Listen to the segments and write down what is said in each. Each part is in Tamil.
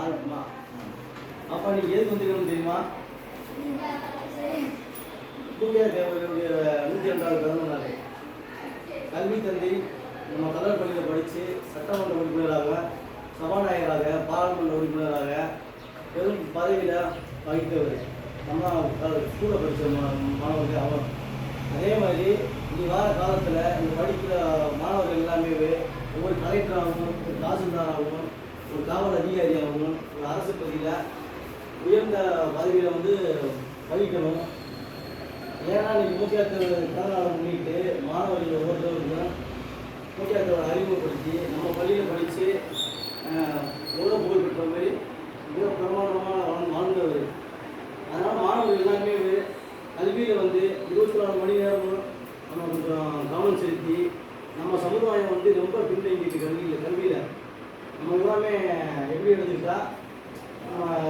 ஆரம்பமா அப்பா நீங்க எதுக்கு வந்துருக்கணும் தெரியுமா? தூங்கியார் தேவருடைய 102வது பிறந்த நாள். கல்வி தந்தை நம்ம கலர் பள்ளியில் படித்து சட்டமன்ற உறுப்பினராக, சபாநாயகராக, பாராளுமன்ற உறுப்பினராக பெரும் பதவியில் வகித்தவர். நம்ம ஸ்கூலில் படித்த மாணவர்கள் அவர். அதே மாதிரி இனி வார காலத்தில் இந்த படிக்கிற மாணவர்கள் எல்லாமே ஒவ்வொரு கலெக்டராகவும், ஒரு தாசில்தாராகவும், ஒரு காவல் அதிகாரியாகவும், ஒரு அரசு பகுதியில் உயர்ந்த பதவியில் வந்து வகிக்கணும். ஏன்னா இன்னைக்கு மூக்கியாத்தோட பிறந்தநாளை முன்னிட்டு மாணவர்கள் ஒவ்வொருத்தவருக்கும் மூக்கியாத்தோட அறிமுகப்படுத்தி நம்ம பள்ளியில் படித்து உலக புகழ் பெற்ற மாதிரி மிக பிரமாண்டமாக வாழ்ந்தவர். அதனால் மாணவர்கள் எல்லாமே கல்வியில் வந்து 24 மணி நேரமும் நம்ம கொஞ்சம் கவனம் செலுத்தி நம்ம சமுதாயம் வந்து ரொம்ப பின்தங்கிட்டு கல்வியில் நம்ம எல்லாமே எப்படி எடுத்துக்கிட்டா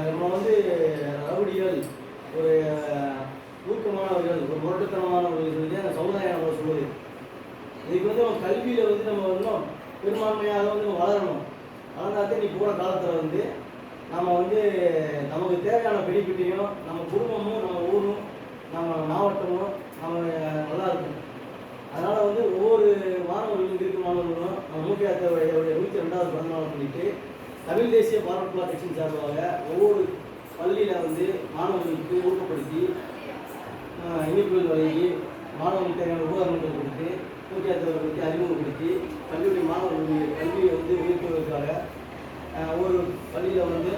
நம்ம வந்து ரவுடிகள், ஒரு ஊக்கமானவர்கள், ஒரு முரட்டுத்தனமானவர்கள் சொல்லி அந்த சமுதாயம் நம்ம சொல்லுது. இதுக்கு வந்து நம்ம கல்வியில் வந்து நம்ம இன்னும் பெரும்பான்மையாக வந்து நம்ம வளரணும். வளர்ந்தாத்தே நீ போகிற காலத்தில் வந்து நம்ம வந்து நமக்கு தேவையான பெனிஃபிட்டையும் நம்ம குடும்பமும், நம்ம ஊரும், நம்ம மாவட்டமும் நம்ம நல்லா இருக்கும். அதனால் வந்து ஒவ்வொரு மாணவர்களும் இருக்கிற மாணவர்களும் நம்ம மூக்கியாத்தோடைய 102வது பிறந்தநாளை முன்னிட்டு தமிழ் தேசிய பாரட்புலா கட்சியின் சார்பாக ஒவ்வொரு பள்ளியில் வந்து மாணவர்களுக்கு ஊக்கப்படுத்தி இனிப்புகள் வழங்கி மாணவர்களுக்கு தேவையான உபகரணங்கள் கொடுத்து மூக்கியாத்தோரை பற்றி அறிமுகப்படுத்தி பள்ளியுடைய மாணவர்களுடைய கல்வியை வந்து உயர்த்துவதற்காக ஒவ்வொரு பள்ளியில் வந்து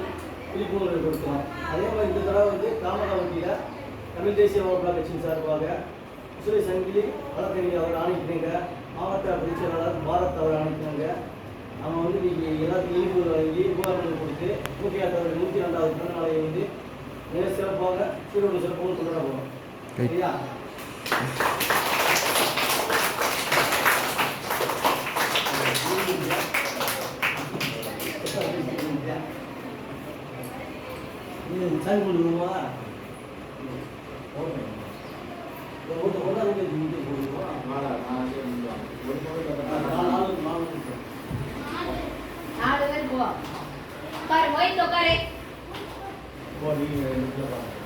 விழிப்புணர்வு கொடுத்தோம். அதே மாதிரி இந்த தடவை வந்து காமராவட்டியில் தமிழ் தேசிய பாரட்புலா கட்சியின் சார்பாக சுரே சங்கிலி வழக்கறிஞர் அவர் ஆணைக்கிட்டங்க, மாவட்ட பொதுச்செயலாளர் பாரத் அவர் ஆணைக்கிட்டாங்க. நம்ம வந்து இன்னைக்கு எல்லாத்துக்கும் இனிப்பு வழங்கி உபகரணங்கள் கொடுத்து மூக்கியாத்தோட 102வது பிறந்த நாளை வந்து மிக சிறப்பாக சீரோடு சிறப்பாக கொண்டாட போகிறோம். சரியா? சாமி கொண்டுமா Para, voy a tocar. Bueno,